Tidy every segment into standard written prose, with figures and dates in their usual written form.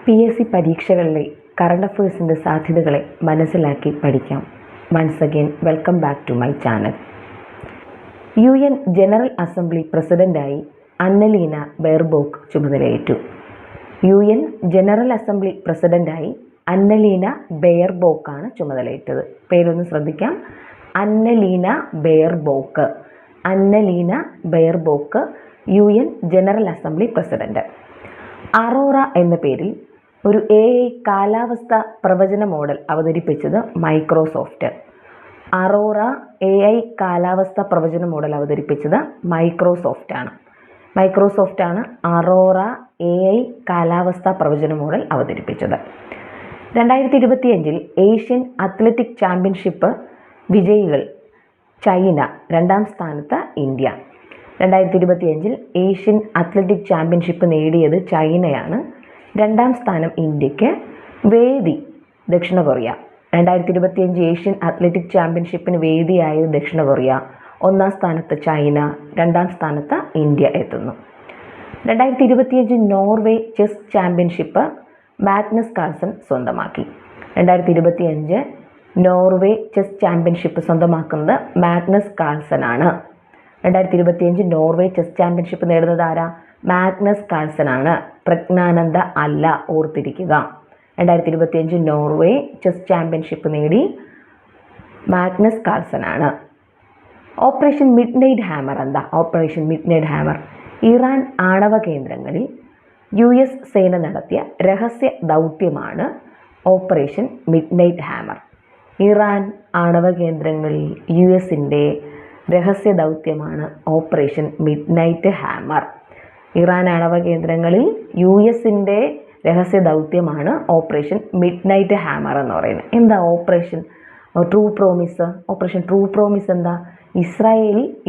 PSC പരീക്ഷകളിലെ current അഫയേഴ്സിൻ്റെ സാധ്യതകളെ മനസ്സിലാക്കി പഠിക്കാം. Once again welcome back to my channel. UN general assembly പ്രസിഡന്റായി അന്നലീന ബെയർബോക്ക് ചുമതലയേറ്റു. UN ജനറൽ അസംബ്ലി പ്രസിഡന്റായി അന്നലീന ബെയർബോക്കാണ് ചുമതലയേറ്റത്. പേരൊന്ന് ശ്രദ്ധിക്കാം. അന്നലീന ബെയർബോക്ക്. അന്നലീന ബെയർബോക്ക് UN general assembly president. Arora എന്ന പേരിൽ ഒരു AI കാലാവസ്ഥ പ്രവചന മോഡൽ അവതരിപ്പിച്ചത് മൈക്രോസോഫ്റ്റ്. അറോറ AI കാലാവസ്ഥ പ്രവചന മോഡൽ അവതരിപ്പിച്ചത് മൈക്രോസോഫ്റ്റാണ് അറോറ AI കാലാവസ്ഥ പ്രവചന മോഡൽ അവതരിപ്പിച്ചത്. 2025 ഏഷ്യൻ അത്ലറ്റിക് ചാമ്പ്യൻഷിപ്പ് വിജയികൾ ചൈന, രണ്ടാം സ്ഥാനത്ത് ഇന്ത്യ. 2025 ഏഷ്യൻ അത്ലറ്റിക് ചാമ്പ്യൻഷിപ്പ് നേടിയത് ചൈനയാണ്. രണ്ടാം സ്ഥാനം ഇന്ത്യക്ക്. വേദി ദക്ഷിണ കൊറിയ. 2025 ഏഷ്യൻ അത്ലറ്റിക് ചാമ്പ്യൻഷിപ്പിന് വേദിയായത് ദക്ഷിണ കൊറിയ. ഒന്നാം സ്ഥാനത്ത് ചൈന, രണ്ടാം സ്ഥാനത്ത് ഇന്ത്യ എത്തുന്നു. 2025 Norway chess championship Magnus Carlsen സ്വന്തമാക്കി. 2025 നോർവേ ചെസ് ചാമ്പ്യൻഷിപ്പ് സ്വന്തമാക്കുന്നത് മാഗ്നസ് കാൾസൺ ആണ്. 2025 നോർവേ ചെസ് ചാമ്പ്യൻഷിപ്പ് നേടുന്നത് ആരാ? മാഗ്നസ് കാൾസൺ ആണ്, പ്രജ്ഞാനന്ദ അല്ല, ഓർത്തിരിക്കുക. 2025 നോർവേ ചെസ് ചാമ്പ്യൻഷിപ്പ് നേടി മാഗ്നസ് കാൾസൺ ആണ്. ഓപ്പറേഷൻ മിഡ് നൈറ്റ് ഹാമർ എന്താ? Operation midnight hammer Iran ആണവ കേന്ദ്രങ്ങളിൽ US സേന നടത്തിയ രഹസ്യ ദൗത്യമാണ് operation midnight hammer. Iran ആണവ കേന്ദ്രങ്ങളിൽ US-ൻ്റെ രഹസ്യ ദൗത്യമാണ് operation midnight hammer. Iran ആണവ കേന്ദ്രങ്ങളിൽ US-ൻ്റെ രഹസ്യ ദൗത്യമാണ് ഓപ്പറേഷൻ മിഡ് നൈറ്റ് ഹാമർ എന്ന് പറയുന്നത്. എന്താ operation true promise? Operation true promise എന്താ?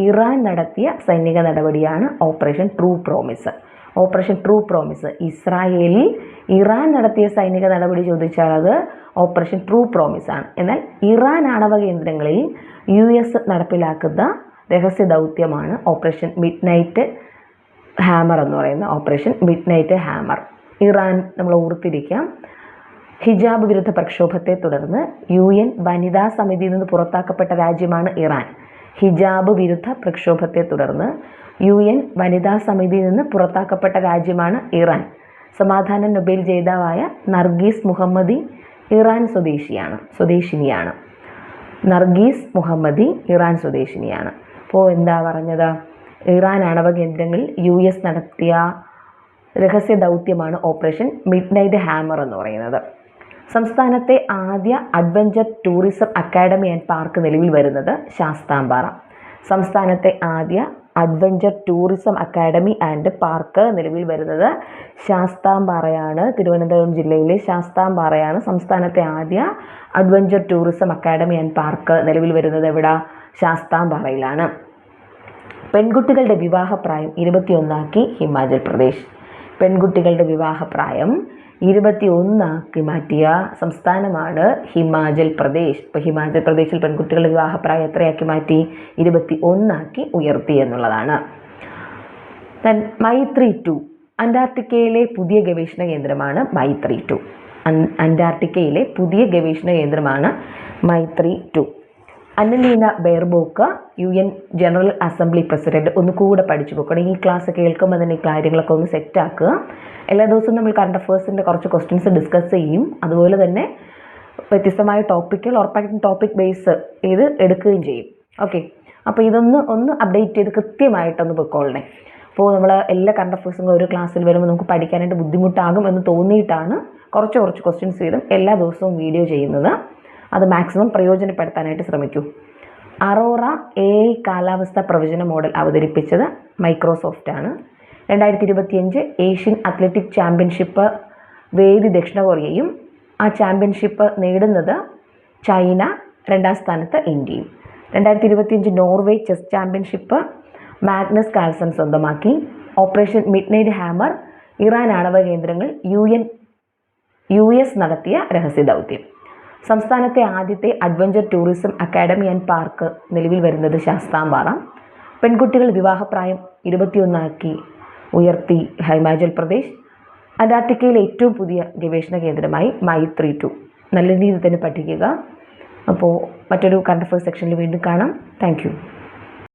ഇറാൻ നടത്തിയ സൈനിക നടപടിയാണ് operation true promise. Operation true promise Iran നടത്തിയ സൈനിക നടപടി ചോദിച്ചാൽ അത് ഓപ്പറേഷൻ ട്രൂ പ്രോമിസ് ആണ്. എന്നാൽ ഇറാൻ ആണവ കേന്ദ്രങ്ങളിൽ US നടപ്പിലാക്കുന്ന രഹസ്യ ദൗത്യമാണ് ഓപ്പറേഷൻ മിഡ് നൈറ്റ് ഹാമർ എന്ന് പറയുന്ന operation midnight hammer. Iran നമ്മൾ ഓർത്തിരിക്കാം. ഹിജാബ് വിരുദ്ധ പ്രക്ഷോഭത്തെ തുടർന്ന് UN വനിതാ സമിതിയിൽ നിന്ന് പുറത്താക്കപ്പെട്ട രാജ്യമാണ് ഇറാൻ. ഹിജാബ് വിരുദ്ധ പ്രക്ഷോഭത്തെ തുടർന്ന് UN വനിതാ സമിതിയിൽ നിന്ന് പുറത്താക്കപ്പെട്ട രാജ്യമാണ് ഇറാൻ. സമാധാന നൊബേൽ ജേതാവായ നർഗീസ് മുഹമ്മദി ഇറാൻ സ്വദേശിനിയാണ്. നർഗീസ് മുഹമ്മദി ഇറാൻ സ്വദേശിനിയാണ്. അപ്പോൾ എന്താ പറഞ്ഞത്? ഇറാൻ ആണവ കേന്ദ്രങ്ങളിൽ US നടത്തിയ രഹസ്യ ദൗത്യമാണ് ഓപ്പറേഷൻ മിഡ് നൈറ്റ് ഹാമർ എന്ന് പറയുന്നത്. സംസ്ഥാനത്തെ ആദ്യ adventure tourism academy and park നിലവിൽ വരുന്നത് ശാസ്താംപാറ. സംസ്ഥാനത്തെ ആദ്യ adventure tourism academy and park നിലവിൽ വരുന്നത് ശാസ്താംപാറയാണ്. തിരുവനന്തപുരം ജില്ലയിലെ ശാസ്താംപാറയാണ് സംസ്ഥാനത്തെ ആദ്യ adventure tourism academy and park നിലവിൽ വരുന്നത്. എവിടെ? ശാസ്താംപാറയിലാണ്. പെൺകുട്ടികളുടെ വിവാഹപ്രായം 21 ഹിമാചൽ പ്രദേശ്. പെൺകുട്ടികളുടെ വിവാഹപ്രായം 21 മാറ്റിയ സംസ്ഥാനമാണ് ഹിമാചൽ പ്രദേശ്. ഇപ്പോൾ ഹിമാചൽ പ്രദേശിൽ പെൺകുട്ടികളുടെ വിവാഹപ്രായം എത്രയാക്കി മാറ്റി? 21 ഉയർത്തി എന്നുള്ളതാണ്. മൈത്രി 2 അന്റാർട്ടിക്കയിലെ പുതിയ ഗവേഷണ കേന്ദ്രമാണ് മൈത്രി 2. അന്റാർട്ടിക്കയിലെ പുതിയ ഗവേഷണ കേന്ദ്രമാണ് മൈത്രി 2. അന്നലീന ബെയർബോക്ക് UN ജനറൽ അസംബ്ലി പ്രസിഡന്റ്. ഒന്നുകൂടെ പഠിച്ചു പോക്കണം. ഈ ക്ലാസ് കേൾക്കുമ്പോൾ തന്നെ ഈ കാര്യങ്ങളൊക്കെ ഒന്ന് സെറ്റാക്കുക. എല്ലാ ദിവസവും നമ്മൾ കറണ്ട് അഫയേഴ്സിൻ്റെ കുറച്ച് ക്വസ്റ്റ്യൻസ് ഡിസ്കസ് ചെയ്യും. അതുപോലെ തന്നെ വ്യത്യസ്തമായ ടോപ്പിക്കുകൾ ഉറപ്പായിട്ടും ടോപ്പിക് ബേസ് ചെയ്ത് എടുക്കുകയും ചെയ്യും. ഓക്കെ, അപ്പോൾ ഒന്ന് അപ്ഡേറ്റ് ചെയ്ത് കൃത്യമായിട്ടൊന്ന് പൊയ്ക്കൊള്ളണേ. അപ്പോൾ നമ്മൾ എല്ലാ കറണ്ട് അഫയേഴ്സും ഒരു ക്ലാസ്സിൽ വരുമ്പോൾ നമുക്ക് പഠിക്കാനായിട്ട് ബുദ്ധിമുട്ടാകും എന്ന് തോന്നിയിട്ടാണ് കുറച്ച് ക്വസ്റ്റ്യൻസ് വീതം എല്ലാ ദിവസവും വീഡിയോ ചെയ്യുന്നത്. അത് മാക്സിമം പ്രയോജനപ്പെടുത്താനായിട്ട് ശ്രമിക്കൂ. അറോറ AI കാലാവസ്ഥ പ്രവചന മോഡൽ അവതരിപ്പിച്ചത് മൈക്രോസോഫ്റ്റാണ്. 2025 ഏഷ്യൻ അത്ലറ്റിക് ചാമ്പ്യൻഷിപ്പ് വേദി ദക്ഷിണ കൊറിയയും ആ ചാമ്പ്യൻഷിപ്പ് നേടുന്നത് ചൈന, രണ്ടാം സ്ഥാനത്ത് ഇന്ത്യയും. 2025 Norway chess championship Magnus Carlsen സ്വന്തമാക്കി. Operation midnight hammer Iran ആണവ കേന്ദ്രങ്ങൾ US നടത്തിയ രഹസ്യ ദൗത്യം. സംസ്ഥാനത്തെ ആദ്യത്തെ adventure tourism academy and park നിലവിൽ വരുന്നത് ശാസ്താംപാറ. പെൺകുട്ടികൾ വിവാഹപ്രായം 21 ഉയർത്തി ഹിമാചൽ പ്രദേശ്. അന്റാർട്ടിക്കയിലെ ഏറ്റവും പുതിയ ഗവേഷണ കേന്ദ്രമായി മൈത്രി 2. നല്ല രീതിയിൽ തന്നെ പഠിക്കുക. അപ്പോൾ മറ്റൊരു കറണ്ട് അഫയേഴ്സ് സെക്ഷനിൽ വീണ്ടും കാണാം. Thank you.